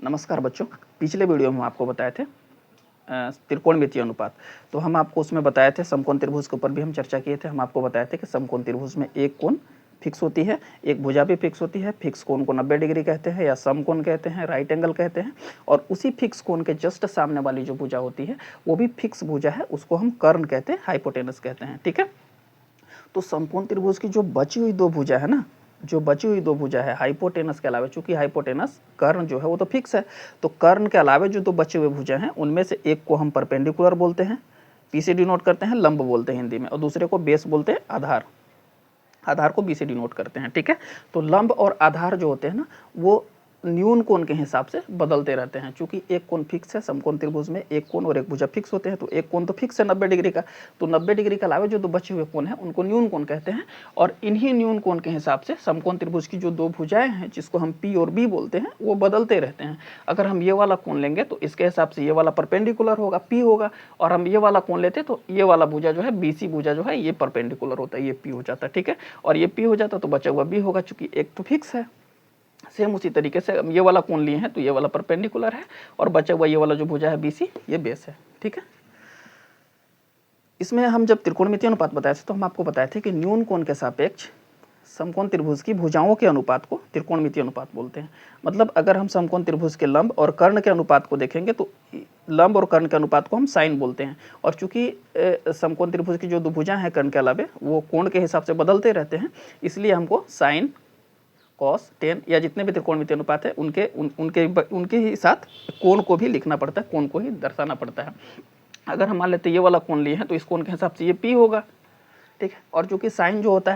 नमस्कार बच्चों, पिछले वीडियो में हम आपको बताए थे त्रिकोणमितीय अनुपात। तो हम आपको उसमें बताए थे समकोण त्रिभुज के ऊपर भी हम चर्चा किए थे। हम आपको बताए थे कि समकोण त्रिभुज में एक कोण फिक्स होती है, एक भुजा भी फिक्स होती है। फिक्स कोण को 90 डिग्री कहते हैं या समकोण कहते हैं, राइट एंगल कहते हैं। और उसी फिक्स कोण के जस्ट सामने वाली जो भुजा होती है वो भी फिक्स भुजा है, उसको हम कर्ण कहते हैं, हाइपोटेनस कहते हैं। ठीक है, तो समकोण त्रिभुज की जो बची हुई दो भुजा है ना, जो बची हुई दो भुजा है हाइपोटेनस के अलावा, चूंकि हाइपोटेनस कर्ण जो है वो तो फिक्स है, तो कर्ण के अलावा जो दो बचे हुए भुजा हैं उनमें से एक को हम परपेंडिकुलर बोलते हैं, पी से डिनोट करते हैं, लंब बोलते हैं हिंदी में, और दूसरे को बेस बोलते हैं, आधार। आधार को बी से डिनोट करते हैं। ठीक है, तो लंब और आधार जो होते हैं ना वो न्यून कोण के हिसाब से बदलते रहते हैं। चूंकि एक कोण फिक्स है, समकोण त्रिभुज में एक कोण और एक भुजा फिक्स होते हैं, तो एक कोण तो फिक्स है 90 डिग्री का, तो 90 डिग्री के अलावा जो दो बचे हुए कोण हैं उनको न्यून कोण कहते हैं। और इन्हीं न्यून कोण के हिसाब से समकोण त्रिभुज की जो दो भुजाएं हैं जिसको हम पी और बी बोलते हैं वो बदलते रहते हैं। अगर हम ये वाला कोण लेंगे तो इसके हिसाब से ये वाला परपेंडिकुलर होगा, पी होगा, और हम ये वाला कोण लेते तो ये वाला भुजा जो है, बीसी भुजा जो है, ये परपेंडिकुलर होता है, ये पी हो जाता है। ठीक है, और ये पी हो जाता तो बचा हुआ बी होगा, चूंकि एक तो फिक्स है। सेम उसी तरीके से हम ये वाला कोण लिए हैं तो ये वाला परपेंडिकुलर है, और बचा हुआ ये वाला जो भुजा है बीसी, ये बेस है। ठीक है, इसमें हम जब त्रिकोणमितीय अनुपात बताए थे तो हम आपको बताए थे कि न्यून कोण के सापेक्ष समकोण त्रिभुज की भुजाओं के अनुपात को त्रिकोणमितीय अनुपात बोलते हैं। मतलब अगर हम समकोण त्रिभुज के लंब और कर्ण के अनुपात को देखेंगे तो लंब और कर्ण के अनुपात को हम साइन बोलते हैं। और चूंकि समकोण त्रिभुज की जो दो भुजाएं हैं कर्ण के अलावे वो कोण के हिसाब से बदलते रहते हैं, इसलिए हमको साइन, कॉस, टेन या जितने भी त्रिकोणमितीय अनुपात है उनके ही साथ कोण को भी लिखना पड़ता है, कोण को ही दर्शाना पड़ता है। अगर हम मान लेते हैं ये वाला कोण लिए हैं तो इस कोण के हिसाब से ये पी होगा। ठीक है, और चूंकि साइन जो होता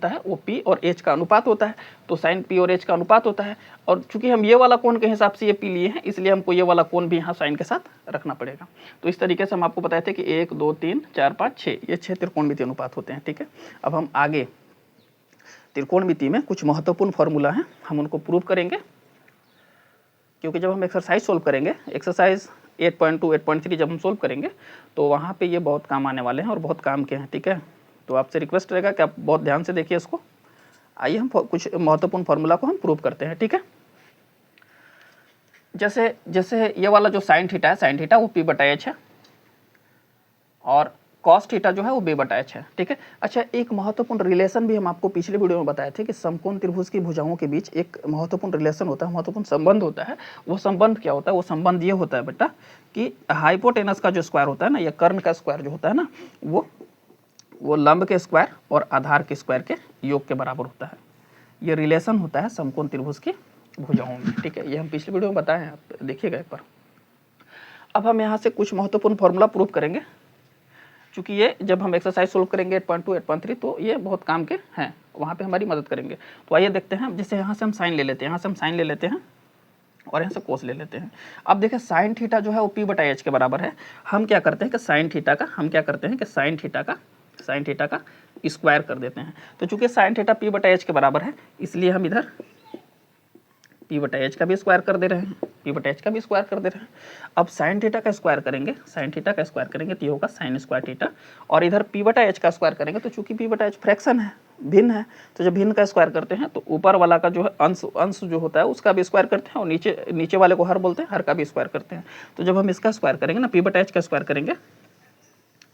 है वो पी और एच का अनुपात होता है, तो साइन पी और एच का अनुपात होता है। और चूंकि हम ये वाला कोण के हिसाब से ये पी लिए हैं, इसलिए हमको ये वाला कोण भी यहाँ साइन के साथ रखना पड़ेगा। तो इस तरीके से हम आपको बताए थे कि 1 2 3 4 5 6 ये 6 त्रिकोणमितीय अनुपात होते हैं। ठीक है, अब हम आगे त्रिकोणमिति में कुछ महत्वपूर्ण फॉर्मूला हैं, हम उनको प्रूव करेंगे। क्योंकि जब हम एक्सरसाइज सोल्व करेंगे, एक्सरसाइज 8.2 8.3 जब हम सोल्व करेंगे तो वहाँ पे ये बहुत काम आने वाले हैं और बहुत काम के हैं। ठीक है, तो आपसे रिक्वेस्ट रहेगा कि आप बहुत ध्यान से देखिए इसको। आइए हम कुछ महत्वपूर्ण फॉर्मूला को हम प्रूव करते हैं। ठीक है, जैसे जैसे ये वाला जो साइन थीटा है, साइन थीटा वो पी बटा एच है, और कॉस थीटा जो है वो बी बटा एच है। ठीक है, अच्छा, एक महत्वपूर्ण रिलेशन भी हम आपको पिछले वीडियो में बताए थे कि समकोण त्रिभुज की भुजाओं के बीच एक महत्वपूर्ण रिलेशन होता है, महत्वपूर्ण संबंध होता है। वो संबंध क्या होता है? वो संबंध ये होता है बेटा कि हाइपोटेनस का जो स्क्वायर होता है ना, या कर्ण का स्क्वायर जो होता है ना, वो लंब के स्क्वायर और आधार के स्क्वायर के योग के बराबर होता है। ये रिलेशन होता है समकोण त्रिभुज की भुजाओं में। ठीक है, ये हम पिछले वीडियो में बताए हैं, आप देखिएगा एक बार। अब हम यहाँ से कुछ महत्वपूर्ण फॉर्मूला प्रूव करेंगे, क्योंकि ये जब हम एक्सरसाइज सोल्व करेंगे 8.2 8.3 तो ये बहुत काम के हैं, वहाँ पे हमारी मदद करेंगे। तो आइए देखते हैं। जैसे यहाँ से हम साइन ले लेते हैं, यहाँ से हम साइन ले लेते हैं और यहाँ से कोस ले लेते हैं। अब देखिए साइन थीटा जो है वो पी बटा एच के बराबर है। हम क्या करते हैं कि साइन थीटा का स्क्वायर कर देते हैं। तो चूंकि साइन थीटा पी बटा एच के बराबर है, इसलिए हम इधर पी बटा एच का भी स्क्वायर कर दे रहे हैं, पी बटा एच का भी स्क्वायर कर दे रहे हैं। अब साइन थीटा का स्क्वायर करेंगे, साइन थीटा का स्क्वायर करेंगे तो ये होगा साइन स्क्वायर थीटा, और इधर पी बटा एच का स्क्वायर करेंगे तो चूंकि पी बटा एच फ्रैक्शन है, भिन्न है, तो जब भिन्न का स्क्वायर करते हैं तो ऊपर वाला का जो है अंश जो होता है उसका भी स्क्वायर करते हैं, और नीचे वाले को हर बोलते हैं, हर का भी स्क्वायर करते हैं। तो जब हम इसका स्क्वायर करेंगे ना, पी बटा एच का स्क्वायर करेंगे,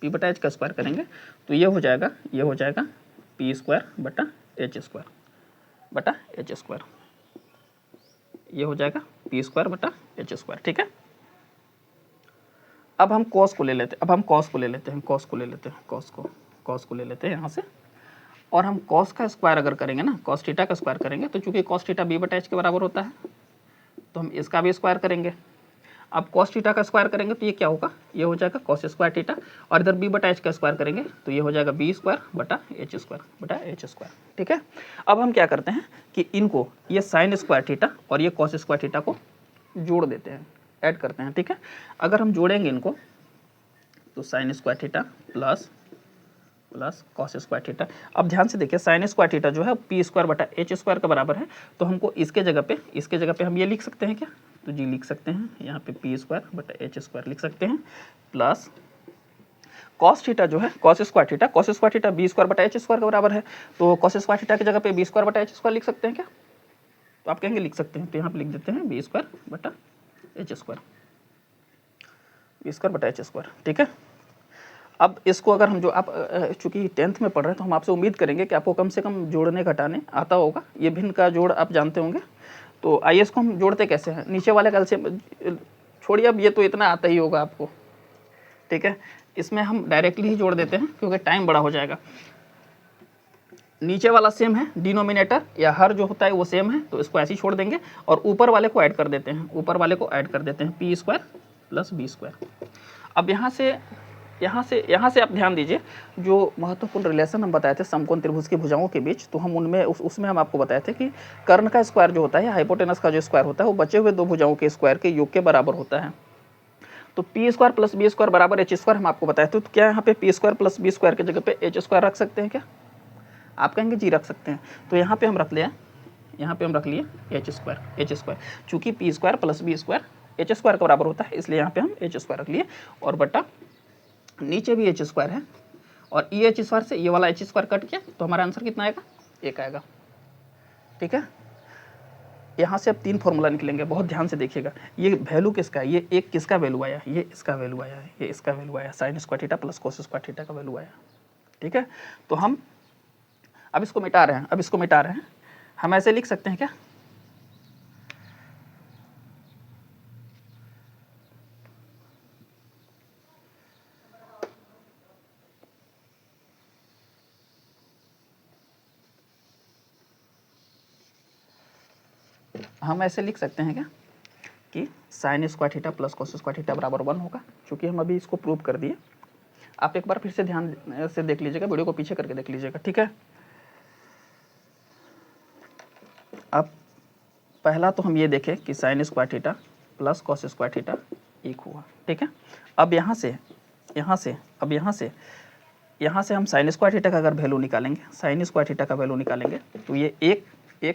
पी बटा एच का स्क्वायर करेंगे तो ये हो जाएगा पी स्क्वायर बटा एच स्क्वायर बटा एच स्क्वायर, ये हो जाएगा पी स्क्वायर बटा एच स्क्वायर। ठीक है, अब हम कॉस को ले लेते हैं, कॉस को ले लेते हैं यहाँ से, और हम कॉस का स्क्वायर अगर करेंगे ना, कॉस थीटा का स्क्वायर करेंगे तो चूंकि कॉस थीटा बी बटा एच के बराबर होता है तो हम इसका भी स्क्वायर करेंगे। अब कॉस थीटा का स्क्वायर करेंगे तो ये क्या होगा? ये हो जाएगा कॉस स्क्वायर थीटा, और इधर बी बटा एच का स्क्वायर करेंगे तो ये हो जाएगा बी स्क्वायर बटा एच स्क्वायर। ठीक है, अब हम क्या करते हैं कि इनको, ये साइन स्क्वायर थीटा और ये कॉस स्क्वायर थीटा को जोड़ देते हैं, ऐड करते हैं। ठीक है, अगर हम जोड़ेंगे इनको तो sine square theta plus cos square theta. अब ध्यान से देखिए, साइन स्क्वायर थीटा जो है पी स्क्वायर बटा एच स्क्वायर के बराबर है, तो हमको इसके जगह पे हम ये लिख सकते हैं क्या? तो जी लिख सकते हैं, यहाँ पे पी स्क्वायर बटा एच स्क्वायर लिख सकते हैं, प्लस कॉस थीटा जो है cos square theta B square बटा एच स्क्वायर के बराबर है, तो कॉस स्क्वायर थीटा की जगह पे बी स्क्वायर बटा एच स्क्वायर लिख सकते हैं क्या? तो आप कहेंगे लिख सकते हैं, तो यहाँ पे लिख देते हैं बी स्क्वायर बटा एच स्क्वायर, बी स्क्वायर बटा एच स्क्वायर। ठीक है, अब इसको अगर हम जो आप चूंकि 10th में पढ़ रहे हैं तो हम आपसे उम्मीद करेंगे कि आपको कम से कम जोड़ने घटाने आता होगा, ये भिन्न का जोड़ आप जानते होंगे। तो आइए इसको हम जोड़ते कैसे हैं, नीचे वाले का एलसीएम छोड़िए, अब ये तो इतना आता ही होगा आपको। ठीक है, इसमें हम डायरेक्टली ही जोड़ देते हैं क्योंकि टाइम बड़ा हो जाएगा। नीचे वाला सेम है, डिनोमिनेटर या हर जो होता है वो सेम है, तो इसको ऐसे ही छोड़ देंगे और ऊपर वाले को ऐड कर देते हैं, ऊपर वाले को ऐड कर देते हैं P square plus B square. अब यहाँ से आप ध्यान दीजिए, जो महत्वपूर्ण रिलेशन हम बताए थे समकोण त्रिभुज की भुजाओं के बीच, तो हम उनमें उसमें हम आपको बताए थे कि कर्ण का स्क्वायर जो होता है, हाइपोटेनस का जो स्क्वायर होता है, वो बचे हुए दो भुजाओं के स्क्वायर के योग के बराबर होता है। तो P square plus B square बराबर एच स्क्वायर हम आपको बताए थे। तो क्या यहाँ पे P square plus B square की जगह पे एच स्क्वायर रख सकते हैं क्या? आप कहेंगे जी रख सकते हैं। तो यहाँ पे हम रख लिया, यहाँ पे हम रख लिए एच स्क्वायर, चूँकि P square plus B square H square का बराबर होता है, इसलिए यहाँ पे हम एच स्क्वायर रख लिए, और बटा नीचे भी एच स्क्वायर है, और ये एच स्क्वायर से ये वाला एच स्क्वायर कट गया, तो हमारा आंसर कितना आएगा? 1 आएगा। ठीक है, यहाँ से अब 3 फॉर्मूला निकलेंगे, बहुत ध्यान से देखिएगा। ये वैल्यू किसका है, ये एक किसका वैल्यू आया, ये इसका वैल्यू आया है, ये इसका वैल्यू आया, sine square theta plus cos square theta का वैल्यू आया। ठीक है, तो हम अब इसको मिटा रहे हैं, हम ऐसे लिख सकते हैं क्या? हम ऐसे लिख सकते हैं क्या कि sine square theta plus cos square theta बराबर 1 होगा, क्योंकि हम अभी इसको प्रूव कर दिए। आप एक बार फिर से ध्यान से देख लीजिएगा, वीडियो को पीछे करके देख लीजिएगा। ठीक है, अब पहला तो हम ये देखें कि sine square theta plus cos square theta 1 हुआ। ठीक है, अब यहाँ से हम साइन स्क्वायर थीटा का अगर वैल्यू निकालेंगे, साइन स्क्वायर थीटा का वैल्यू निकालेंगे, तो ये एक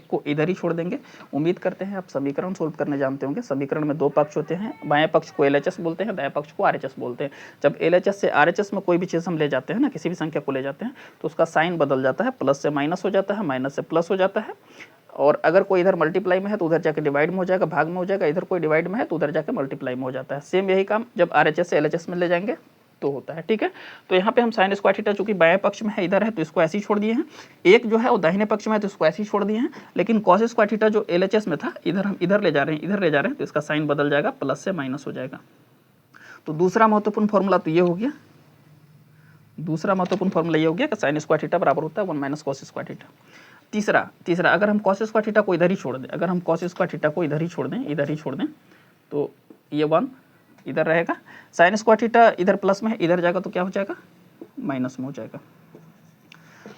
को इधर ही छोड़ देंगे। उम्मीद करते हैं आप समीकरण सोल्व करने जानते होंगे। समीकरण में 2 पक्ष होते हैं, बाएं पक्ष को LHS बोलते हैं, दाएं पक्ष को RHS बोलते हैं। जब LHS से RHS में कोई भी चीज़ हम ले जाते हैं ना, किसी भी संख्या को ले जाते हैं, तो उसका साइन बदल जाता है, प्लस से माइनस हो जाता है, माइनस से प्लस हो जाता है, और अगर कोई इधर मल्टीप्लाई में है तो उधर जाके डिवाइड में हो जाएगा, भाग में हो जाएगा, इधर कोई डिवाइड में है तो उधर जाके मल्टीप्लाई में हो जाता है। सेम यही काम जब RHS से LHS में ले जाएंगे तो होता है। ठीक है, तो यहाँ पे हम साइन स्क्वायर थीटा चूंकि बाएं पक्ष में है, इधर है, तो इसको ऐसे ही छोड़ दिए हैं। एक जो है वो दाहिने पक्ष में है, तो इसको ऐसे ही छोड़ दिए हैं। लेकिन कॉस स्क्वायर थीटा जो LHS में था, इधर हम इधर ले जा रहे हैं, तो इसका साइन बदल जाएगा, प्लस से माइनस हो जाएगा। तो दूसरा महत्वपूर्ण फॉर्मूला तो ये हो गया, कि साइन स्क्वायर थीटा बराबर होता है 1 माइनस कॉस स्क्वायर थीटा। तीसरा अगर हम कॉस स्क्वायर थीटा को इधर ही छोड़ दें, तो ये 1 इधर रहेगा, साइन स्क्वायर थीटा इधर प्लस में है, इधर जाएगा तो क्या हो जाएगा? माइनस में हो जाएगा।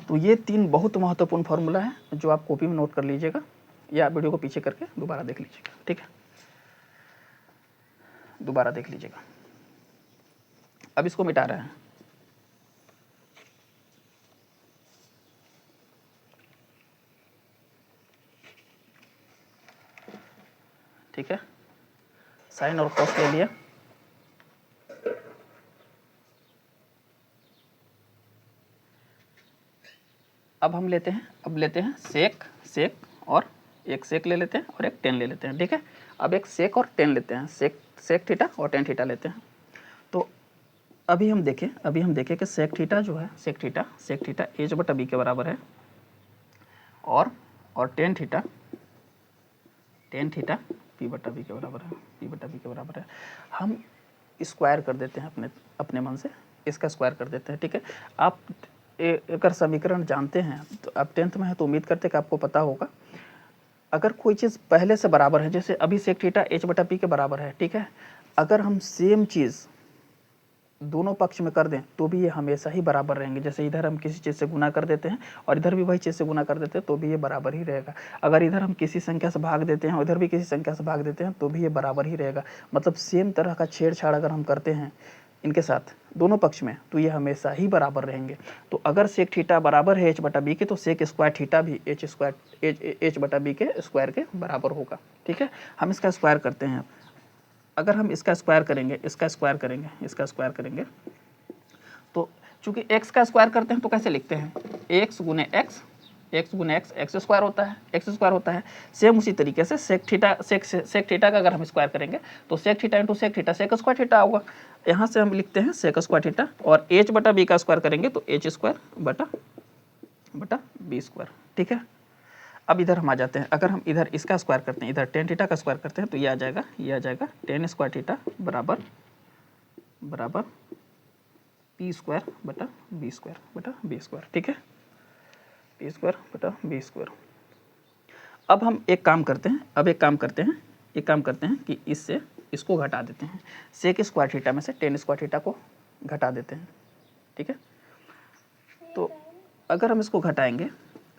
तो ये 3 बहुत महत्वपूर्ण फॉर्मूला है जो आप कॉपी में नोट कर लीजिएगा, या वीडियो को पीछे करके दोबारा देख लीजिएगा। ठीक है, दोबारा देख लीजिएगा। अब इसको मिटा रहे हैं। ठीक है, साइन और कॉस ले लिया। अब हम लेते हैं सेक और एक सेक ले लेते हैं और एक टेन ले लेते हैं। ठीक है, अब एक सेक और टेन लेते हैं, सेक थीटा और टेन थीटा लेते हैं। तो अभी हम देखें कि सेक थीटा जो है, सेक थीटा एच बटा बी के बराबर है, और टेन थीटा पी बटा बी के बराबर है। हम स्क्वायर कर देते हैं अपने मन से, इसका स्क्वायर कर देते हैं। ठीक है, आप अगर समीकरण जानते हैं तो आप 10th में है तो उम्मीद करते हैं कि आपको पता होगा। अगर कोई चीज़ पहले से बराबर है, जैसे अभी सेक थीटा एच बटा पी के बराबर है, ठीक है, अगर हम सेम चीज़ दोनों पक्ष में कर दें तो भी ये हमेशा ही बराबर रहेंगे। जैसे इधर हम किसी चीज़ से गुना कर देते हैं और इधर भी वही चीज़ से गुना कर देते हैं तो भी ये बराबर ही रहेगा। अगर इधर हम किसी संख्या से भाग देते हैं और इधर भी किसी संख्या से भाग देते हैं तो भी ये बराबर ही रहेगा। मतलब सेम तरह का छेड़छाड़ अगर हम करते हैं इनके साथ दोनों पक्ष में तो ये हमेशा ही बराबर रहेंगे। तो अगर सेक थीटा बराबर है एच बटा बी के, तो सेक स्क्वायर थीटा भी एच बटा बी के स्क्वायर के बराबर होगा। ठीक है, हम इसका स्क्वायर करते हैं। अगर हम इसका स्क्वायर करेंगे तो चूंकि x का स्क्वायर करते हैं तो कैसे लिखते हैं, x गुने x एक्स गुना एक्स एक्स स्क्वायर होता है, एक्स स्क्वायर होता है। सेम उसी तरीके से सेक थीटा का अगर हम स्क्वायर करेंगे तो sec theta into sec theta sec square theta होगा। यहाँ से हम लिखते हैं सेक स्क्वायर थीटा, और एच बटा बी का स्क्वायर करेंगे तो एच स्क्वायर बटा बी स्क्वायर। ठीक है, अब इधर हम आ जाते हैं। अगर हम इधर इसका स्क्वायर करते हैं, इधर टेन थीटा का स्क्वायर करते हैं तो ये आ जाएगा टेन स्क्वायर थीटा बराबर पी स्क्वायर बटा बी स्क्वायर। ठीक है, पी स्क्वायर बटा बी स्क्वायर। अब हम एक काम करते हैं कि इससे इसको घटा देते हैं। सेक स्क्वायर थीटा में से टेन स्क्वायर थीटा को घटा देते हैं। ठीक है, तो अगर हम इसको घटाएंगे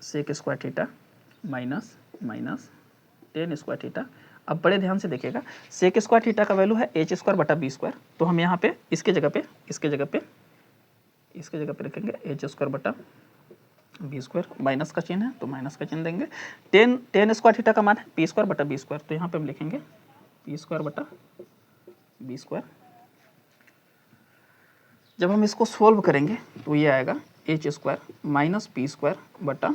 sec square theta minus tan square theta. अब बड़े ध्यान से देखिएगा, सेक स्क्वायर थीटा का वैल्यू है एच स्क्वायर बटा बी स्क्वायर, तो हम यहाँ पे इसके जगह पे रखेंगे एच स्क्वायर बटा बी स्क्वायर। माइनस का चिन्ह है तो माइनस का चिन्ह देंगे। टेन स्क्वायर थीटा का मान है पी स्क्वायर बटा बी स्क्वायर, तो यहाँ पे हम लिखेंगे पी स्क्वायर बटा बी स्क्वायर। जब हम इसको सोल्व करेंगे तो ये आएगा H square minus P square बटा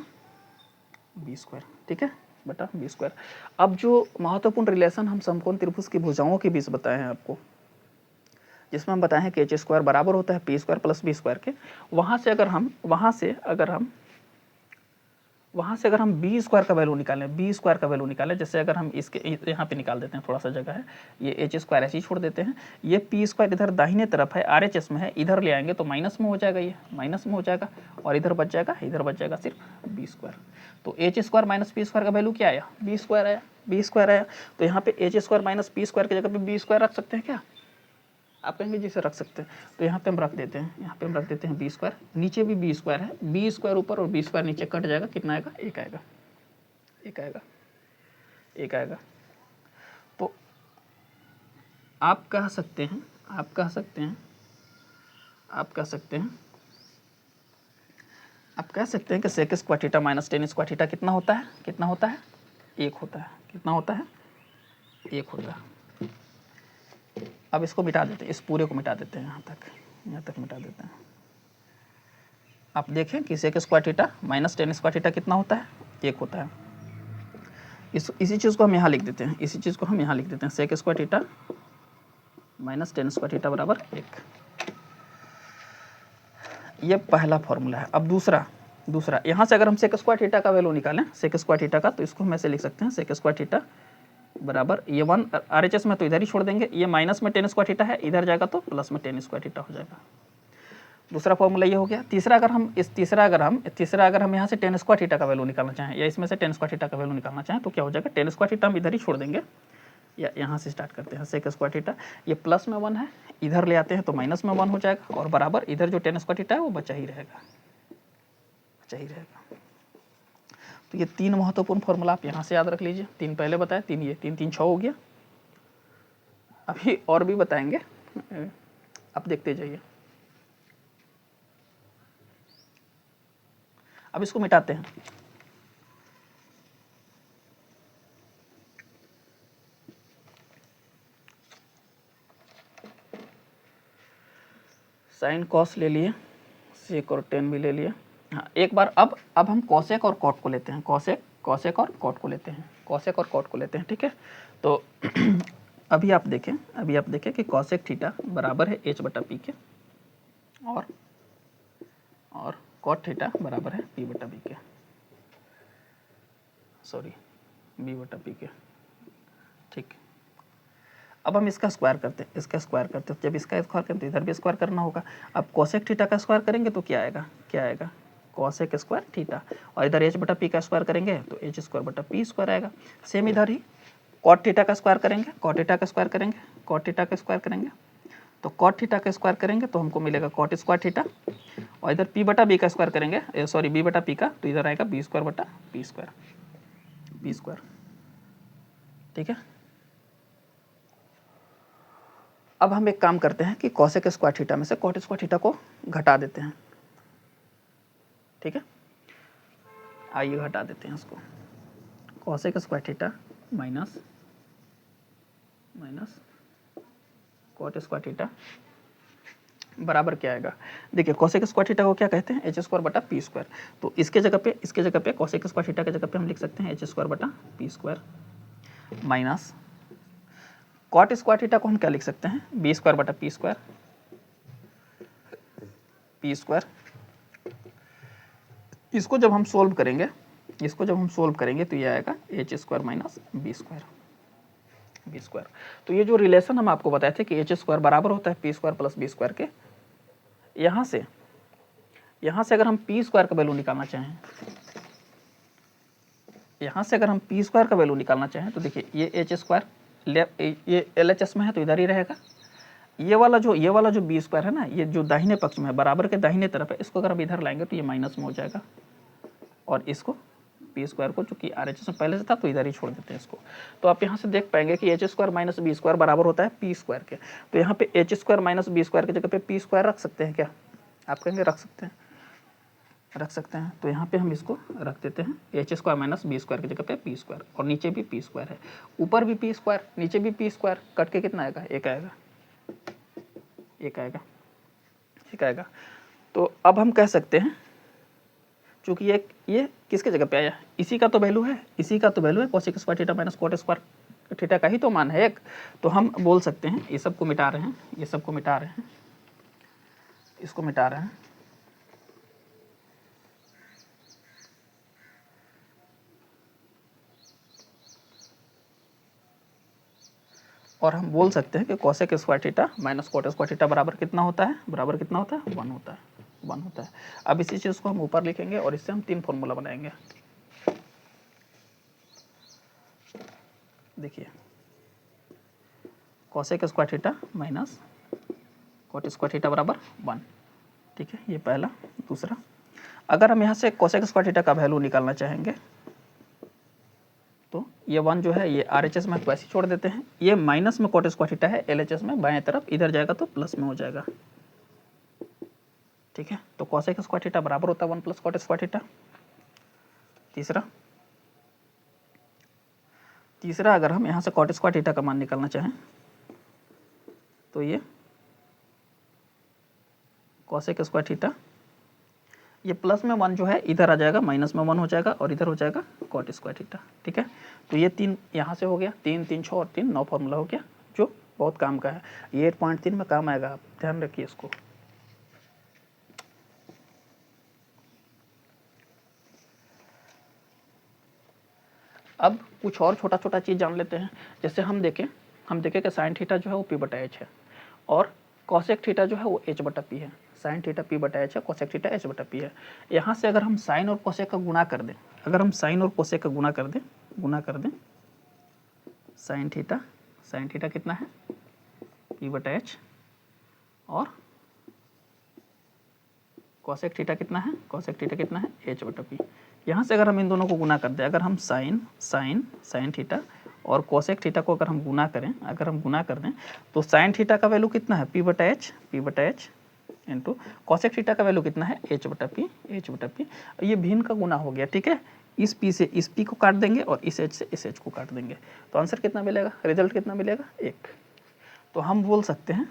बी स्क्वायर। ठीक है, बटा बी स्क्वायर। अब जो महत्वपूर्ण रिलेशन हम समकोण त्रिभुज की भुजाओं के बीच बताए हैं आपको, जिसमें हम बताए हैं कि एच स्क्वायर बराबर होता है P square plus B square के, वहाँ से अगर हम बी स्क्वायर का वैल्यू निकालें, जैसे अगर हम इसके यहाँ पे निकाल देते हैं, थोड़ा सा जगह है, ये एच स्क्वायर ऐसे ही छोड़ देते हैं, ये पी स्क्वायर इधर दाहिने तरफ है आर एच एस में है, इधर ले आएंगे तो माइनस में हो जाएगा, ये माइनस में हो जाएगा, और इधर बच जाएगा सिर्फ बी स्क्वायर। तो H square minus P square का वैल्यू क्या आया, बी स्क्वायर आया। तो यहाँ पे H square minus P square की जगह पे बी स्क्वायर रख सकते हैं क्या, आप कहेंगे जिसे रख सकते हैं, तो यहाँ पे हम रख देते हैं बी स्क्वायर। नीचे भी बी स्क्वायर है, बी स्क्वायर ऊपर और बी स्क्वायर नीचे कट जाएगा, कितना आएगा, एक आएगा। तो आप कह सकते हैं कि sec square theta minus tan square theta कितना होता है, एक होता है। कितना होता है, एक होता है। अब इसको मिटा देते हैं, इस पूरे को मिटा देते हैं, यहाँ तक मिटा देते हैं। आप देखें कि sec square theta minus tan square theta कितना होता है, एक होता है। इसी चीज़ को हम यहाँ लिख देते हैं, sec square theta minus tan square theta बराबर एक। ये पहला फॉर्मूला है। अब दूसरा यहाँ से अगर हम सेक स्क्वायर थीटा का वैल्यू निकालें, सेक स्क्वायर थीटा का, तो इसको हम ऐसे लिख सकते हैं, सेक स्क्वायर थीटा बराबर ये 1 आर एच एस में तो इधर ही छोड़ देंगे, ये माइनस में टेन स्क्वायर थीटा है, इधर जाएगा तो प्लस में टेन स्क्वायर थीटा हो जाएगा। दूसरा फॉर्मूला ये हो गया। तीसरा अगर हम यहाँ से टेन स्क्वायर थीटा का वैल्यू निकालना चाहें, या इसमें से टेन स्क्वायर थीटा का वैल्यू निकालना चाहें, तो क्या हो जाएगा, टेन स्क्वायर थीटा हम इधर ही छोड़ देंगे, या यहाँ से स्टार्ट करते हैं, सेक स्क्वायर थीटा ये प्लस में 1 है, इधर ले आते हैं तो माइनस में 1 हो जाएगा, और बराबर इधर जो टेन स्क्वायर थीटा है वो बचा ही रहेगा। तो ये 3 महत्वपूर्ण फॉर्मूला आप यहाँ से याद रख लीजिए। 3 पहले बताए, 3 ये, 3 6 हो गया। अभी और भी बताएंगे, आप देखते जाइए। अब इसको मिटाते हैं। साइन कॉस ले लिए, सेक और टेन भी ले लिए। हाँ, एक बार अब हम कॉसेक और कॉट को लेते हैं, कॉसेक और कॉट को लेते हैं। ठीक है, तो अभी आप देखें कि कॉसेक थीटा बराबर है एच बटा पी के, और कॉट थीटा बराबर है बी बटा पी के। ठीक, अब हम इसका स्क्वायर करते हैं, जब इसका स्क्वायर करते हैं तो इधर भी स्क्वायर करना होगा। अब कॉसेक थीटा का स्क्वायर करेंगे तो क्या आएगा, कॉसेक स्क्वायर थीटा, और इधर एच बटा पी का स्क्वायर करेंगे तो एच स्क्वायर बटा पी स्क्वायर आएगा। सेम इधर ही कॉट थीटा का स्क्वायर करेंगे, कॉट थीटा का स्क्वायर करेंगे तो हमको मिलेगा कॉट स्क्वायर थीटा, और इधर पी बटा बी का स्क्वायर करेंगे, बी बटा पी का, तो इधर आएगा बी स्क्वायर बटा पी स्क्वायर। ठीक है, अब हम एक काम करते हैं कि कॉसेक स्क्वायर थीटा में से कॉट स्क्वायर थीटा को घटा देते हैं। ठीक है, आइए घटा देते हैं इसको। Cosec square theta minus cot square theta बराबर क्या आएगा, देखिए कोसेक स्क्वायर थीटा को क्या कहते हैं, एच स्क्वायर बटा पी स्क्वायर। तो इसके जगह पे कोसेक स्क्वायर थीटा के जगह पे हम लिख सकते हैं एच स्क्वायर बटा P square minus cot square theta को हम क्या लिख सकते हैं, बी स्क्वायर बटा पी स्क्वायर इसको जब हम सोल्व करेंगे तो ये आएगा H square minus B square. तो ये जो रिलेशन हम आपको बताए थे कि एच स्क्वायर बराबर होता है P square plus B square के, यहाँ से अगर हम पी स्क्वायर का वैल्यू निकालना चाहें, तो देखिए ये एच स्क्वायर ये एल एच एस में है तो इधर ही रहेगा। ये वाला जो बी स्क्वायर है ना, ये जो दाहिने पक्ष में है, बराबर के दाहिने तरफ है, इसको अगर हम इधर लाएंगे तो ये माइनस में हो जाएगा, और इसको पी स्क्वायर को चूंकि आर एच एस में पहले से था तो इधर ही छोड़ देते हैं इसको। तो आप यहाँ से देख पाएंगे कि H square minus B square बराबर होता है पी स्क्वायर के। तो यहाँ पे H square minus B square की जगह पे पी स्क्वायर रख सकते हैं क्या, आप कहेंगे रख सकते हैं। तो यहाँ पे हम इसको रख देते हैं H square minus B square की जगह पे पी स्क्वायर, और नीचे भी पी स्क्वायर है, ऊपर भी पी स्क्वायर नीचे भी पी स्क्वायर, कट के कितना आएगा, एक आएगा। तो अब हम कह सकते हैं चूंकि ये किसके जगह पे आया, इसी का तो वैल्यू है cosec square theta minus cot square theta का ही तो मान है एक। तो हम बोल सकते हैं ये सबको मिटा रहे हैं, इसको मिटा रहे हैं, और हम बोल सकते हैं कि cosec square theta minus cot square theta बराबर कितना होता है, 1 होता है। अब इसी चीज़ को हम ऊपर लिखेंगे और इससे हम 3 फॉर्मूला बनाएंगे। देखिए cosec square theta minus cot square theta बराबर 1, ठीक है, ये पहला। दूसरा, अगर हम यहाँ से कोसेक स्क्वायर थीटा का वैल्यू निकालना चाहेंगे तो ये 1 जो है ये आर एच एस में तो ऐसे छोड़ देते हैं, ये माइनस में कॉट स्क्वायर थीटा है एल एच एस में बाएं तरफ, इधर जाएगा तो प्लस में हो जाएगा, ठीक है। तो कोसेक स्क्वायर थीटा बराबर होता है 1 प्लस कॉट स्क्वायर थीटा। तीसरा, अगर हम यहाँ से कॉट स्क्वायर थीटा का मान निकालना चाहें तो ये कोसेक स्क्वायर थीटा, ये प्लस में 1 जो है इधर आ जाएगा, माइनस में 1 हो जाएगा, और इधर हो जाएगा कॉट स्क्वायर थीटा, ठीक है। तो ये 3 यहाँ से हो गया, 3 3 6 और 3 9 फॉर्मूला हो गया, जो बहुत काम का है। ये 8.3 में काम आएगा, आप ध्यान रखिए इसको। अब कुछ और छोटा छोटा चीज़ जान लेते हैं। जैसे हम देखें कि साइन थीटा जो है वो पी बटा एच है, और कॉसेक थीटा जो है वो एच बटा पी है। साइन थीटा पी बटा एच है, कोसेक थीटा एच बटा पी है। यहाँ से अगर हम साइन और कोसेक का गुणा कर दें, साइन थीटा कितना है, पी बटा एच, और कोसेक थीटा कितना है, एच बटा पी। यहाँ से अगर हम इन दोनों को गुना कर दें, अगर हम साइन थीटा और कोसेक थीटा को अगर हम गुना कर दें तो साइन थीटा का वैल्यू कितना है, पी बटा एच इंटू कोसेक थीटा का वैल्यू कितना है, एच बटा पी। ये भिन्न का गुना हो गया, ठीक है। इस पी से इस पी को काट देंगे और इस एच से इस एच को काट देंगे, तो आंसर कितना मिलेगा, रिजल्ट कितना मिलेगा, 1। तो हम बोल सकते हैं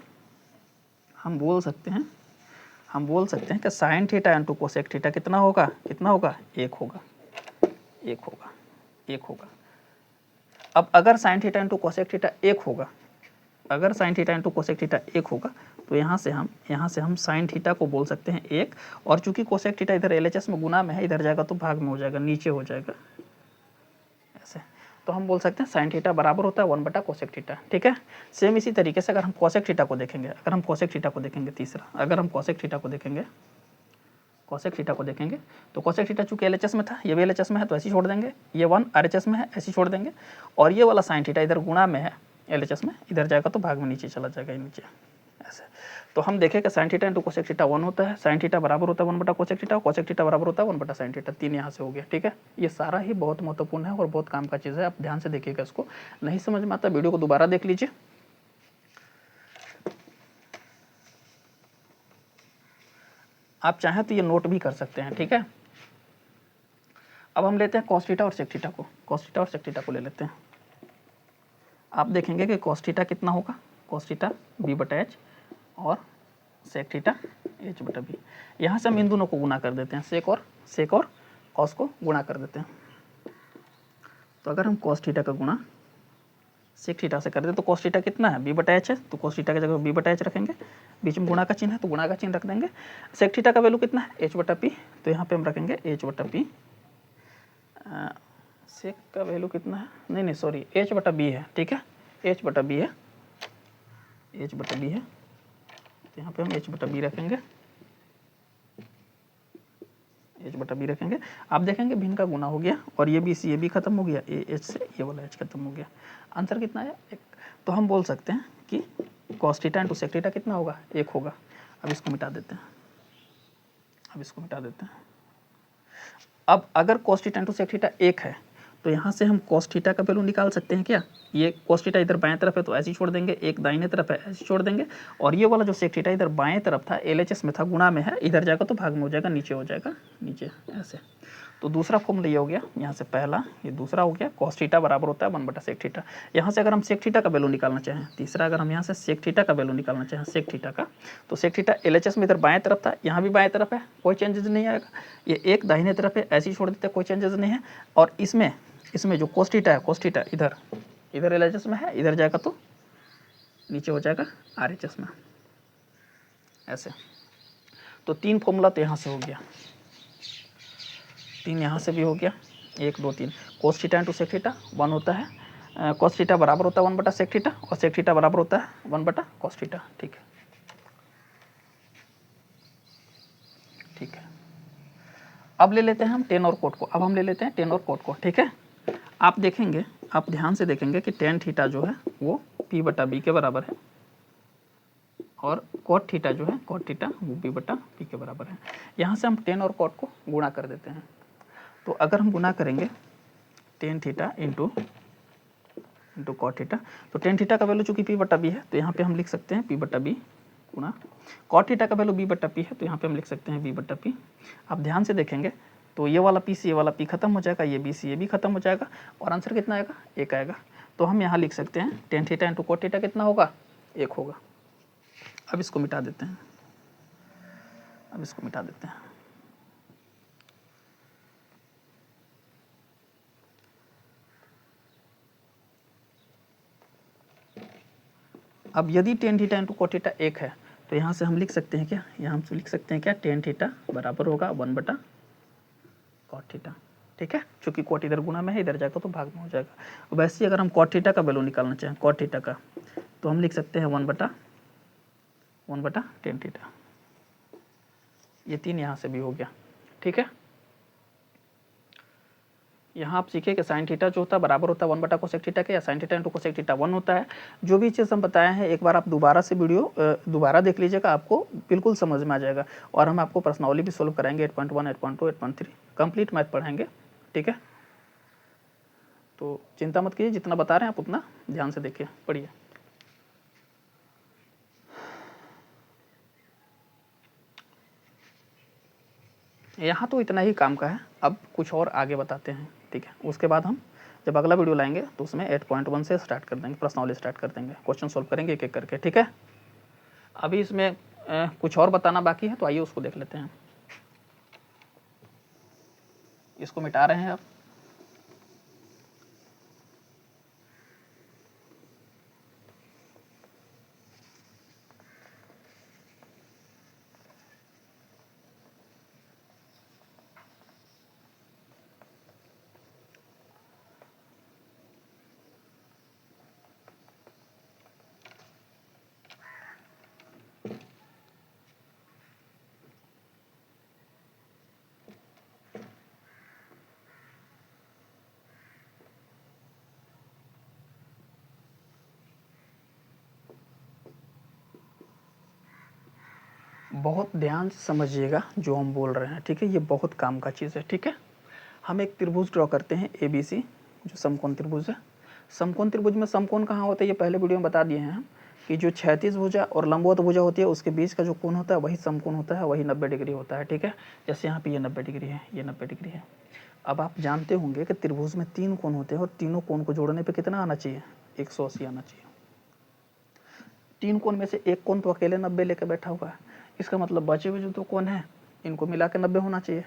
कि sine theta into cosec theta कितना होगा, 1 होगा। अब अगर sine theta into cosec theta 1 होगा, तो यहाँ से हम साइन थीटा को बोल सकते हैं 1, और चूंकि कोसेक थीटा इधर एलएचएस में गुना में है, इधर जाएगा तो भाग में हो जाएगा, नीचे हो जाएगा ऐसे। तो हम बोल सकते हैं साइन थीटा बराबर होता है 1 बटा कोसेक थीटा, ठीक है। सेम इसी तरीके से अगर हम कोसेक थीटा को देखेंगे, तीसरा, अगर हम कोसेक थीटा को देखेंगे तो कोसेक थीटा चूंकि एलएचएस में था, ये भी एलएचएस में है तो ऐसे छोड़ देंगे, ये 1 आरएचएस में है ऐसे छोड़ देंगे, और ये वाला साइन थीटा इधर गुणा में है एलएचएस में, इधर जाएगा तो भाग में नीचे चला जाएगा, नीचे ऐसे। तो हम देखें कि sine theta into cosec theta 1 होता है, साइन थीटा बराबर होता है 1 बटा कोसेक थीटा, कोसेक थीटा बराबर होता है 1 बटा साइन थीटा, 3 यहाँ से हो गया, ठीक है। ये सारा ही बहुत महत्वपूर्ण है और बहुत काम का चीज़ है, आप ध्यान से देखिएगा इसको। नहीं समझ में आता वीडियो को दोबारा देख लीजिए। आप चाहें तो ये नोट भी कर सकते हैं, ठीक है। अब हम लेते हैं कॉस थीटा और सेक थीटा को, ले लेते हैं। आप देखेंगे कि कॉस थीटा कितना होगा, कॉस थीटा बी बटा एच, और सेक थीटा एच बटा बी। यहाँ से हम इन दोनों को गुना कर देते हैं, सेक और कॉस को गुणा कर देते हैं। तो अगर हम कॉस थीटा का गुणा सेक थीटा से कर दे तो कॉस थीटा कितना है, बी बटा एच है, तो कॉस थीटा की जगह बी बटा एच रखेंगे, बीच में गुणा का चिन्ह है तो गुणा का चिन्ह रख देंगे। सेक थीटा का वैल्यू कितना है, एच बटा पी, तो यहाँ पे हम रखेंगे एच बटा पी। सेक का वैल्यू कितना है, नहीं सॉरी, एच बटा बी है, ठीक है, एच बटा बी है, एच बटा बी है, तो यहाँ पे हम एच बटा बी रखेंगे, एच बटा बी रखेंगे। आप देखेंगे भिन्न का गुना हो गया और ये बी सी, ये भी खत्म हो गया, ए एच से ये वाला एच खत्म हो गया। आंसर कितना है, एक। तो हम बोल सकते हैं कि cos theta into sec theta कितना होगा, एक होगा। अब इसको मिटा देते हैं, अब इसको मिटा देते हैं। अब अगर cos theta into sec theta एक है तो यहाँ से हम कॉस थीटा का वैल्यू निकाल सकते हैं क्या। ये कॉस थीटा इधर बाएं तरफ है तो ऐसे ही छोड़ देंगे, एक दाहिने तरफ है ऐसे छोड़ देंगे, और ये वाला जो सेक थीटा इधर बाएं तरफ था, एलएचएस में था, गुणा में है, इधर जाएगा तो भाग में हो जाएगा, नीचे हो जाएगा, नीचे ऐसे। तो दूसरा फॉर्मूला ये हो गया, यहाँ से पहला, ये दूसरा हो गया, कॉस थीटा बराबर होता है 1 बटा सेक थीटा। यहाँ से अगर हम सेक थीटा का वैल्यू निकालना चाहें, तीसरा अगर हम यहाँ से सेक थीटा का वैल्यू निकालना चाहें, सेक थीटा का, तो सेक थीटा एलएचएस में इधर बाएं तरफ था, यहाँ भी बाएं तरफ है, कोई चेंजेस नहीं आएगा, ये एक दाहिने तरफ है ऐसे ही छोड़ देते हैं, कोई चेंजेस नहीं है। और इसमें जो कॉस थीटा है, कॉस थीटा इधर एलएचएस में है, इधर जाएगा तो नीचे हो जाएगा आरएचएस में, ऐसे। तो 3 फॉर्मूला तो यहाँ से हो गया, 3 यहाँ से भी हो गया, 1 2 3। Cos theta into sec theta 1 होता है, कॉस थीटा बराबर होता है 1 बटा सेक थीटा, और सेक थीटा बराबर होता है 1 बटा कॉस थीटा, ठीक है, ठीक है। अब ले लेते हैं हम टेन और कोट को, अब हम ले लेते हैं टेन और कोट को, ठीक है। आप देखेंगे, आप ध्यान से देखेंगे कि टेन थीटा जो है वो पी बटा बी के बराबर है, और कॉट थीटा जो है, कॉट थीटा वो बी बटा पी के बराबर है। यहाँ से हम टेन और कॉट को गुणा कर देते हैं। तो अगर हम गुणा करेंगे tan theta into cot theta, तो टेन थीटा का वैल्यू चूंकि पी बटा बी है तो यहाँ पे हम लिख सकते हैं पी बटा बी गुणा कॉट थीटा का वैल्यू बी बटा पी है तो यहाँ पे हम लिख सकते हैं बी बटा पी। आप ध्यान से देखेंगे तो ये वाला पी से ये वाला पी खत्म हो जाएगा, ये बी से ये भी खत्म हो जाएगा, और आंसर कितना आएगा, 1 आएगा। तो हम यहाँ लिख सकते हैं tan theta into cot theta कितना होगा, 1 होगा। अब इसको मिटा देते हैं, अब इसको मिटा देते हैं। अब यदि tan theta into cot theta 1 है तो यहाँ से हम लिख सकते हैं क्या, यहाँ हम लिख सकते हैं क्या, टेन थीटा बराबर होगा 1 बटा कॉट थीटा, ठीक है। चूंकि कॉट इधर गुणा में है, इधर जाएगा तो भाग में हो जाएगा। वैसे ही अगर हम कॉट थीटा का वैल्यू निकालना चाहें, कॉट थीटा का, तो हम लिख सकते हैं 1 बटा टेन थीटा। ये 3 यहाँ से भी हो गया, ठीक है। यहाँ आप सीखे कि साइन थीटा जो होता है बराबर होता है 1 बटा कोसेक थीटा के, या sine theta into cosec theta 1 होता है। जो भी चीज़ हम बताए हैं एक बार आप दोबारा से वीडियो दोबारा देख लीजिएगा, आपको बिल्कुल समझ में आ जाएगा। और हम आपको प्रश्नावली भी सोल्व कराएंगे, 8.1, 8.2, 8.3 कंप्लीट मैथ पढ़ाएंगे, ठीक है। तो चिंता मत कीजिए, जितना बता रहे हैं आप उतना ध्यान से देखिए, पढ़िए। यहाँ तो इतना ही काम का है, अब कुछ और आगे बताते हैं, ठीक है। उसके बाद हम जब अगला वीडियो लाएंगे तो उसमें 8.1 से स्टार्ट कर देंगे, प्रश्नावली स्टार्ट कर देंगे, क्वेश्चन सॉल्व करेंगे एक एक करके, ठीक है। अभी इसमें कुछ और बताना बाकी है, तो आइए उसको देख लेते हैं। इसको मिटा रहे हैं आप, बहुत ध्यान से समझिएगा जो हम बोल रहे हैं, ठीक है। ये बहुत काम का चीज़ है, ठीक है। हम एक त्रिभुज ड्रॉ करते हैं ABC, जो समकोण त्रिभुज है। समकोण त्रिभुज में समकोण कहाँ होता है, ये पहले वीडियो में बता दिए हैं हम, कि जो क्षैतिज भुजा और लंबवत भुजा होती है उसके बीच का जो कोण होता है वही समकोण होता है, वही 90 डिग्री होता है, ठीक है। जैसे यहाँ पे ये 90 डिग्री है, ये 90 डिग्री है। अब आप जानते होंगे कि त्रिभुज में 3 कोण होते हैं और तीनों कोण को जोड़ने पर कितना आना चाहिए, 180 आना चाहिए। तीन कोण में से एक कोण तो अकेले 90 लेकर बैठा हुआ है, इसका मतलब बचे हुए जो दो कोण हैं इनको मिला के 90 होना चाहिए।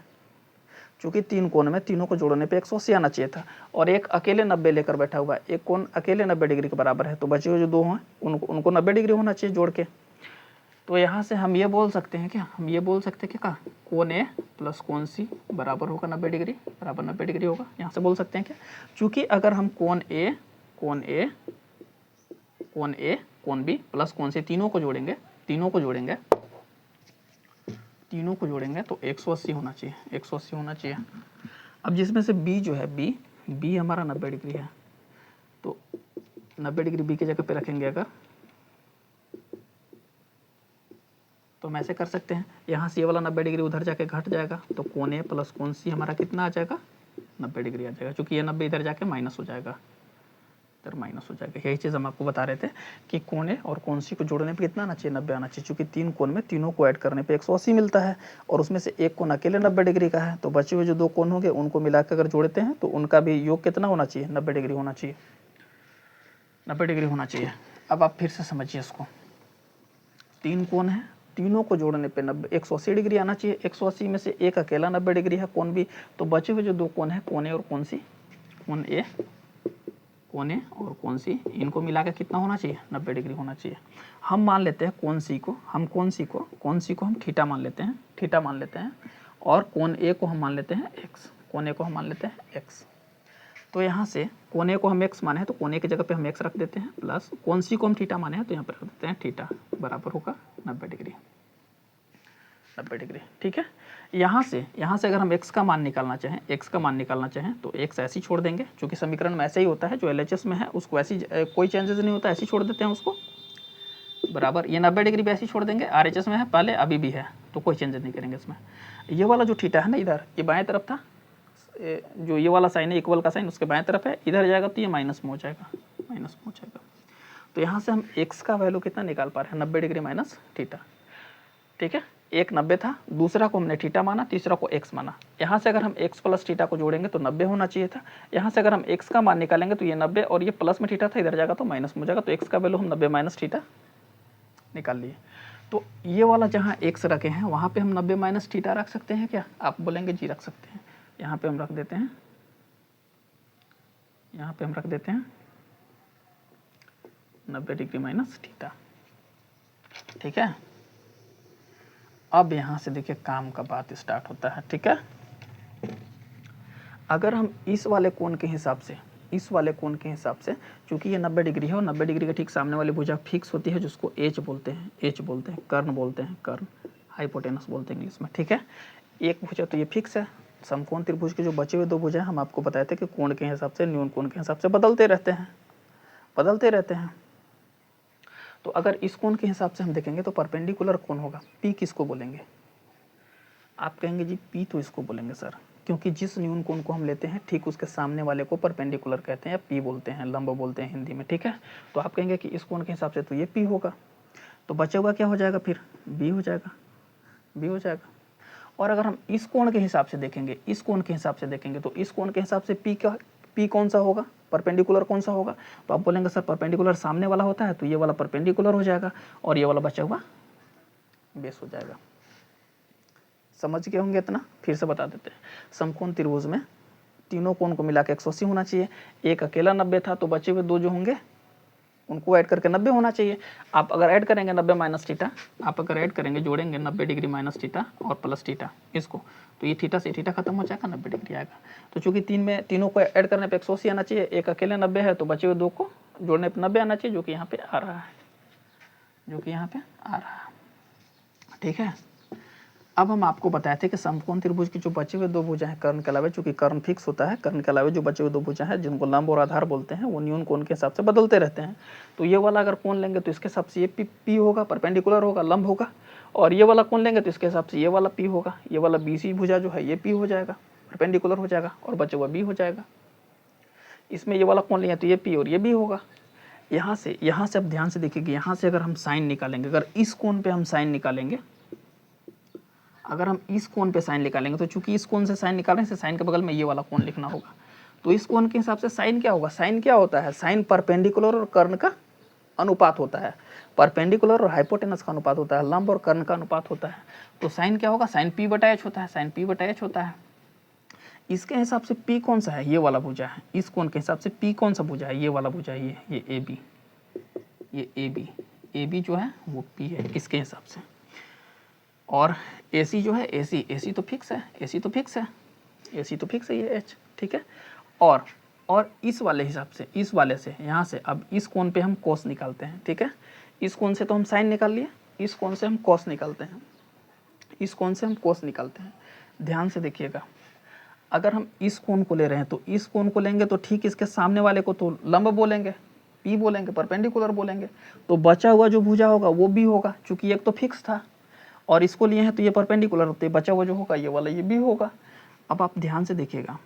चूंकि तीन कोण में तीनों को जोड़ने पे 180 आना चाहिए था, और एक अकेले 90 लेकर बैठा हुआ है, एक कोण अकेले 90 डिग्री के बराबर है, तो बचे हुए जो दो हैं उनको 90 डिग्री होना चाहिए जोड़ के। तो यहाँ से हम ये बोल सकते हैं क्या, हम ये बोल सकते हैं क्या, कोण ए प्लस कोण सी बराबर होगा 90 डिग्री, बराबर 90 डिग्री होगा, यहाँ से बोल सकते हैं क्या। चूंकि अगर हम कोण ए कोण बी प्लस कोण सी तीनों को जोड़ेंगे तो 180 होना चाहिए, 180 होना चाहिए। अब जिसमें से बी जो है बी हमारा 90 डिग्री है, तो 90 डिग्री बी की जगह पे रखेंगे अगर, तो हम ऐसे कर सकते हैं, यहाँ से ये वाला 90 डिग्री उधर जाके घट जाएगा, तो कोण ए प्लस कोण सी हमारा कितना आ जाएगा, 90 डिग्री आ जाएगा। चूंकि ये 90 इधर जाके माइनस हो जाएगा, इधर माइनस हो जाएगा। यही चीज़ हम आपको बता रहे थे कि कोण ए और कोण सी को जोड़ने पे कितना आना चाहिए, 90 आना चाहिए। चूंकि तीन कोण में तीनों को ऐड करने पे 180 मिलता है, और उसमें से एक कोण अकेले 90 डिग्री का है, तो बचे हुए जो दो कोण होंगे उनको मिलाकर अगर जोड़ते हैं तो उनका भी योग कितना होना चाहिए, 90 डिग्री होना चाहिए, 90 डिग्री होना चाहिए। अब आप फिर से समझिए इसको, तीन कोण है, तीनों को जोड़ने पे 180 डिग्री आना चाहिए, 180 में से एक अकेला 90 डिग्री है कोण भी, तो बचे हुए जो दो कोण है कोण ए और कोण सी, कोण ए और कोण सी, इनको मिला के कितना होना चाहिए, 90 डिग्री होना चाहिए। हम मान लेते हैं कोण सी को हम थीटा मान लेते हैं, और कोण ए को हम मान लेते हैं एक्स, तो यहाँ से कोण ए को हम एक्स माने हैं तो कोण ए की जगह पे हम एक्स रख देते हैं, प्लस कोण सी को हम थीटा माने हैं तो यहाँ पर रख देते हैं थीटा, बराबर होगा 90 डिग्री, ठीक है। यहाँ से अगर हम x का मान निकालना चाहें तो x ऐसे ही छोड़ देंगे, क्योंकि समीकरण में ऐसे ही होता है, जो LHS में है उसको ऐसे ही कोई चेंजेस नहीं होता, ऐसे ही छोड़ देते हैं उसको, बराबर। ये 90 डिग्री भी ऐसे ही छोड़ देंगे, RHS में है पहले अभी भी है, तो कोई चेंजेस नहीं करेंगे इसमें। ये वाला जो थीटा है ना इधर, ये बाएं तरफ था, जो ये वाला साइन है इक्वल का साइन उसके बाएं तरफ है, इधर जाएगा तो ये माइनस में हो जाएगा, तो यहाँ से हम x का वैल्यू कितना निकाल पा रहे हैं, 90 डिग्री माइनस थीटा, ठीक है। एक 90 था, दूसरा को हमने थीटा माना, तीसरा को x माना। यहाँ से अगर हम x प्लस थीटा को जोड़ेंगे तो 90 होना चाहिए था। यहाँ से अगर हम x का मान निकालेंगे तो ये 90, और ये प्लस में थीटा था, इधर जाएगा तो माइनस में हो जाएगा, तो x का वैल्यू हम 90 माइनस थीटा निकाल लिए। तो ये वाला जहाँ x रखे हैं वहाँ पे हम 90 माइनस थीटा रख सकते हैं क्या, आप बोलेंगे जी रख सकते हैं। यहाँ पे हम रख देते हैं, 90 डिग्री माइनस थीटा, ठीक है। अब यहाँ से देखिए काम का बात स्टार्ट होता है, ठीक है। अगर हम इस वाले कोण के हिसाब से, चूंकि ये 90 डिग्री है और 90 डिग्री के ठीक सामने वाली भुजा फिक्स होती है, जिसको एच बोलते हैं, कर्ण, हाइपोटेनस बोलते हैं इंग्लिश में, ठीक है। एक भुजा तो ये फिक्स है। समकोण त्रिभुज के जो बचे हुए दो भुजा हम आपको बताए थे कि कोण के हिसाब से, न्यून कोण के हिसाब से बदलते रहते हैं। तो अगर इस कोण के हिसाब से हम देखेंगे तो परपेंडिकुलर कोण होगा, पी किसको बोलेंगे, आप कहेंगे जी पी तो इसको बोलेंगे सर, क्योंकि जिस न्यून कोण को हम लेते हैं ठीक उसके सामने वाले को परपेंडिकुलर कहते हैं, या पी बोलते हैं, लंब बोलते हैं हिंदी में, ठीक है। तो आप कहेंगे कि इस कोण के हिसाब से तो ये पी होगा, तो बचा हुआ क्या हो जाएगा, फिर बी हो जाएगा। और अगर हम इस कोण के हिसाब से देखेंगे, तो इस कोण के हिसाब से पी कौन सा होगा, परपेंडिकुलर कौन सा होगा, तो आप बोलेंगे सर परपेंडिकुलर सामने वाला होता है, तो ये वाला परपेंडिकुलर हो जाएगा, और ये वाला बचा हुआ बेस हो जाएगा। समझ गए होंगे इतना, फिर से बता देते हैं। समकोण त्रिभुज में तीनों कोण को मिला के 180 होना चाहिए, एक अकेला 90 था, तो बचे हुए दो जो होंगे उनको ऐड करके 90 होना चाहिए। आप अगर ऐड करेंगे 90 माइनस थीटा, जोड़ेंगे 90 डिग्री माइनस थीटा और प्लस थीटा इसको, तो ये थीटा से थीटा खत्म हो जाएगा, 90 डिग्री आएगा। तो चूंकि तीनों को ऐड करने पे 180 आना चाहिए, एक अकेले 90 है, तो बचे हुए दो को जोड़ने पे 90 आना चाहिए, जो कि यहाँ पे आ रहा है, ठीक है। अब हम आपको बताए थे कि समकोण त्रिभुज की जो बचे हुए दो भुजा हैं कर्ण के अलावा, चूंकि कर्ण फिक्स होता है, कर्ण के अलावा जो बचे हुए दो भुजा हैं जिनको लंब और आधार बोलते हैं, वो न्यून कोण के हिसाब से बदलते रहते हैं। तो ये वाला अगर कोण लेंगे तो इसके हिसाब से ये पी होगा, परपेंडिकुलर होगा, लंब होगा, और ये वाला कोण लेंगे तो इसके हिसाब से ये वाला पी होगा, ये वाला बीसी भुजा जो है ये पी हो जाएगा, परपेंडिकुलर हो जाएगा, और बचा हुआ बी हो जाएगा। इसमें ये वाला कोण लिया तो ये पी और ये बी होगा। यहाँ से अब ध्यान से देखिए, यहाँ से अगर हम साइन निकालेंगे, अगर इस कोण पे हम साइन निकालेंगे, तो चूंकि इस कोण से साइन निकालने से साइन के बगल में ये वाला कोण लिखना होगा, तो इस कोण के हिसाब से साइन क्या होगा, साइन क्या होता है, साइन परपेंडिकुलर और कर्ण का अनुपात होता है, परपेंडिकुलर और हाइपोटेनस का अनुपात होता है, लंब और कर्ण का अनुपात होता है। तो साइन क्या होगा, साइन पी बटा एच होता है, साइन पी बटा एच होता है। इसके हिसाब से पी कौन सा है, ये वाला भुजा है। इस कोण के हिसाब से पी कौन सा भुजा है, ये वाला भुजा है, ये ए बी, ये ए बी जो है वो पी है इसके हिसाब से। और ए सी जो है, ए सी तो फिक्स है, ए सी तो फिक्स है, ए सी तो फिक्स है, ये एच, ठीक है। और इस वाले हिसाब से, इस वाले से, यहाँ से अब इस कोण पे हम कोस निकालते हैं, ठीक है। इस कोण से तो हम साइन निकाल लिए, इस कोण से हम कोस निकालते हैं, इस कोण से हम कोस निकालते हैं। ध्यान से देखिएगा, अगर हम इस कोण को ले रहे हैं तो इस कोण को लेंगे तो ठीक इसके सामने वाले को तो लंब बोलेंगे, पी बोलेंगे, परपेंडिकुलर बोलेंगे। तो बचा हुआ जो भुजा होगा वो बी होगा, चूंकि एक तो फिक्स था और इसको लिए हैं तो ये परपेंडिकुलर होते, बचा हुआ जो होगा ये वाला ये बी होगा। अब आप ध्यान से देखिएगा,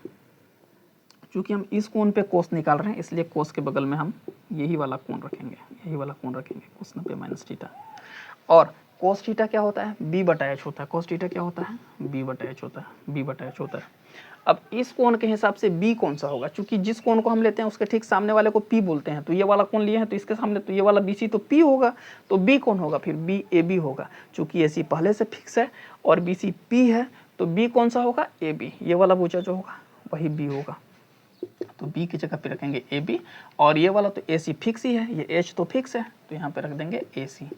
चूंकि हम इस कोण पे कोस निकाल रहे हैं इसलिए कोस के बगल में हम यही वाला कोण रखेंगे, यही वाला कोण रखेंगे, कोस 90 माइनस थीटा। और कोस थीटा क्या होता है, बी बटा एच होता है। कोस थीटा क्या होता है, बी बटा एच होता है, बी बटा एच होता है। अब इस कोण के हिसाब से बी कौन सा होगा, क्योंकि जिस कोण को हम लेते हैं उसके ठीक सामने वाले को पी बोलते हैं। तो ये वाला कोण लिए हैं तो इसके सामने तो ये वाला बी सी तो पी होगा, तो बी कौन होगा फिर, बी ए बी होगा। चूंकि ए सी पहले से फिक्स है और बी सी पी है तो बी कौन सा होगा, ए बी। ये वाला भुजा जो होगा वही बी होगा, तो बी की जगह पे रखेंगे ए बी। और ये वाला तो ए सी फिक्स ही है, ये एच तो फिक्स है तो यहाँ पे रख देंगे ए सी।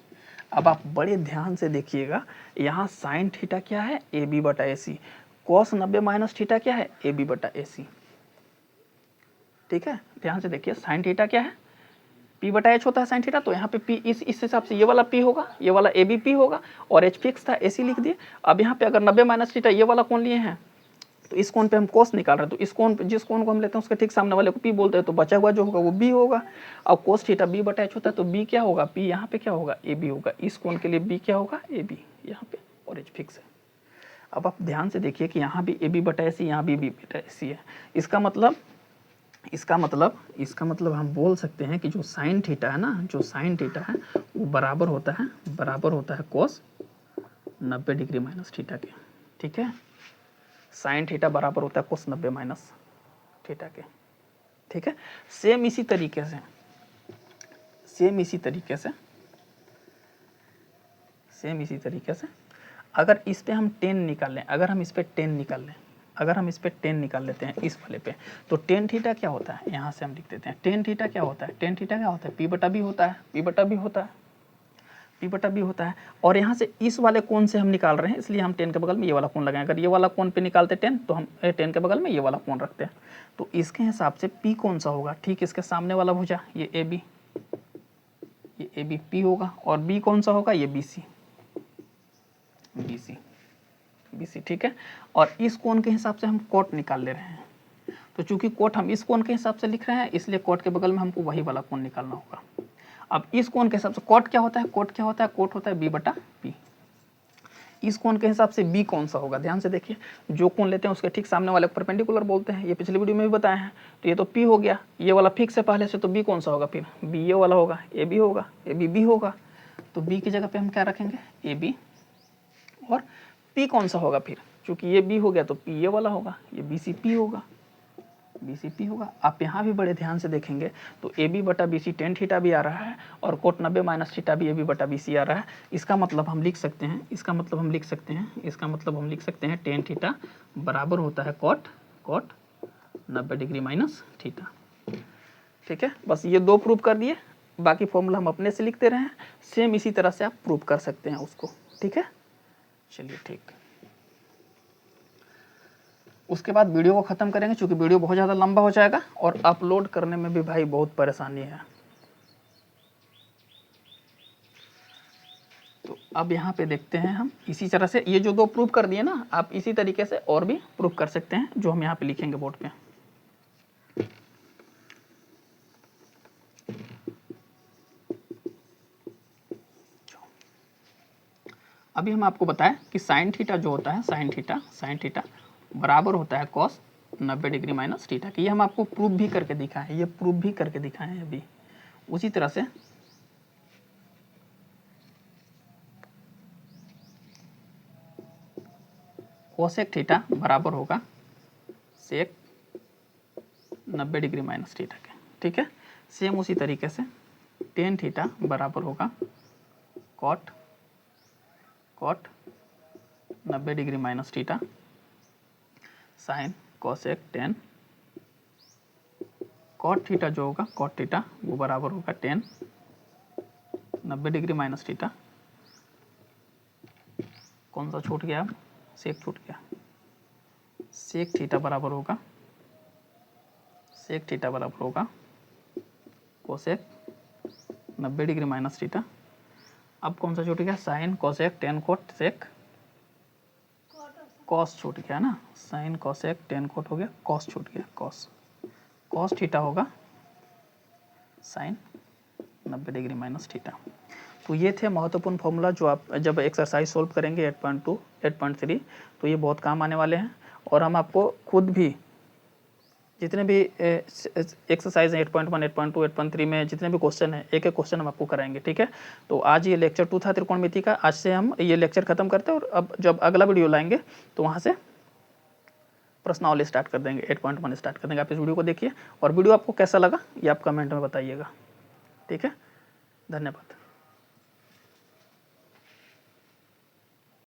अब आप बड़े ध्यान से देखिएगा, यहाँ साइन थीटा क्या है, ए बी बटा ए सी। कॉस 90 माइनस थीटा क्या है, ए बी बटा ए सी। ठीक है, ध्यान से देखिए, साइन थीटा क्या है, पी बटा एच होता है साइन थीटा। तो यहाँ पे पी इस हिसाब से ये वाला पी होगा, ये वाला ए बी पी होगा, और एच फिक्स था ए सी लिख दिए। अब यहाँ पे अगर 90 माइनस थीटा ये वाला कोण लिए हैं तो इस कोण पे हम कोस निकाल रहे हैं, तो इस कोण पे जिस कोण को हम लेते हैं उसके ठीक सामने वाले को पी बोलते हैं, तो बचा हुआ जो होगा वो बी होगा। अब कोस थीटा बी बटा एच होता है तो बी क्या होगा, पी यहाँ पे क्या होगा, ए बी होगा। इस कोण के लिए बी क्या होगा, ए बी यहाँ पे, और एच फिक्स है। अब आप ध्यान से देखिए कि यहाँ भी ए बी बटा ए सी, यहाँ भी बी बटा ए सी है। इसका मतलब हम बोल सकते हैं कि जो साइन थीटा है ना, जो साइन थीटा है वो बराबर होता है कोस 90 डिग्री माइनस थीटा के। ठीक है, साइन थीटा बराबर होता है कोस 90 माइनस थीटा के। ठीक है, सेम इसी तरीके से अगर इस पे हम 10 निकाल लें, अगर हम इस पे 10 निकाल लेते हैं इस वाले पे, तो टेन थीटा क्या होता है, यहाँ से हम लिख देते हैं टेन थीटा क्या होता है, पी बटा बी होता है। और यहाँ से इस वाले कोण से हम निकाल रहे हैं इसलिए हम 10 के बगल में ये वाला कोण लगाएं। अगर ये वाला कोण पे निकालते 10 तो हम 10 के बगल में ये वाला कोण रखते हैं। तो इसके हिसाब से पी कौन सा होगा, ठीक इसके सामने वाला भुजा ये ए बी पी होगा, और बी कौन सा होगा, ये बी सी। ठीक है, और इस कोण के हिसाब से हम कोट निकाल ले रहे हैं। तो चूंकि कोट हम इस कोण के हिसाब से लिख रहे हैं इसलिए कोट के बगल में हमको वही वाला कोण निकालना होगा। अब इस कोण के हिसाब से कोट क्या होता है, कोट होता है बी बटा पी। इस कोण के हिसाब से बी कौन सा होगा, ध्यान से देखिए, जो कोण लेते हैं उसके ठीक सामने वाले को परपेंडिकुलर बोलते हैं, ये पिछली वीडियो में भी बताया है। तो ये तो पी हो गया, ये वाला फिक्स है पहले से, तो बी कौन सा होगा फिर, बी ये वाला होगा, ए बी होगा, ए बी बी होगा। तो बी की जगह पे हम क्या रखेंगे, ए बी। और पी कौन सा होगा फिर, चूंकि ये बी हो गया तो पी ये वाला होगा, ये बी सी पी होगा, आप यहाँ भी बड़े ध्यान से देखेंगे तो ए बी बटा बी सी टेन थीटा भी आ रहा है, और कोट 90 माइनस थीटा भी ए बी बटा बी सी आ रहा है। इसका मतलब हम लिख सकते हैं टेन थीटा बराबर होता है कोट 90 डिग्री माइनस थीटा। ठीक है, बस ये दो प्रूव कर दिए, बाकी फॉर्मूला हम अपने से लिखते रहे हैं, सेम इसी तरह से आप प्रूव कर सकते हैं उसको। ठीक है, चलिए ठीक, उसके बाद वीडियो को ख़त्म करेंगे क्योंकि वीडियो बहुत ज़्यादा लंबा हो जाएगा और अपलोड करने में भी भाई बहुत परेशानी है। तो अब यहाँ पे देखते हैं हम इसी तरह से, ये जो दो प्रूफ कर दिए ना, आप इसी तरीके से और भी प्रूफ कर सकते हैं जो हम यहाँ पे लिखेंगे बोर्ड पे। अभी हम आपको बताएं कि साइन थीटा जो होता है, साइन थीटा बराबर होता है कॉस 90 डिग्री माइनस थीटा की। ये हम आपको प्रूफ भी करके दिखाएं, अभी उसी तरह से कोसेक थीटा बराबर होगा सेक 90 डिग्री माइनस थीटा के। ठीक है, सेम उसी तरीके से टेन थीटा बराबर होगा cot 90 degree minus theta sine cosec tan cot theta जो होगा कॉट थीटा वो बराबर होगा टेन 90 डिग्री माइनस थीटा, कौन सा छूट गया, अब सेक छूट गया, सेक थीटा बराबर होगा कोसेक 90 डिग्री माइनस थीटा। अब कौन सा छूट गया, sine cosec tan cot sec cos छूट गया ना, साइन कोसेक टेन कोट हो गया, कॉस छूट गया, कॉस थीटा होगा साइन 90 डिग्री माइनस थीटा। तो ये थे महत्वपूर्ण फॉर्मूला जो आप जब एक्सरसाइज सोल्व करेंगे 8.2 8.3 तो ये बहुत काम आने वाले हैं। और हम आपको खुद भी जितने भी एक्सरसाइज हैं 8.1 8.2 8.3 में जितने भी क्वेश्चन हैं एक एक क्वेश्चन हम आपको कराएंगे, ठीक है। तो आज ये लेक्चर 2 था त्रिकोणमिति का, आज से हम ये लेक्चर खत्म करते हैं और अब जब अगला वीडियो लाएंगे तो वहाँ से प्रश्नावली स्टार्ट कर देंगे, 8.1 स्टार्ट कर देंगे। आप इस वीडियो को देखिए और वीडियो आपको कैसा लगा ये आप कमेंट में बताइएगा, ठीक है। धन्यवाद।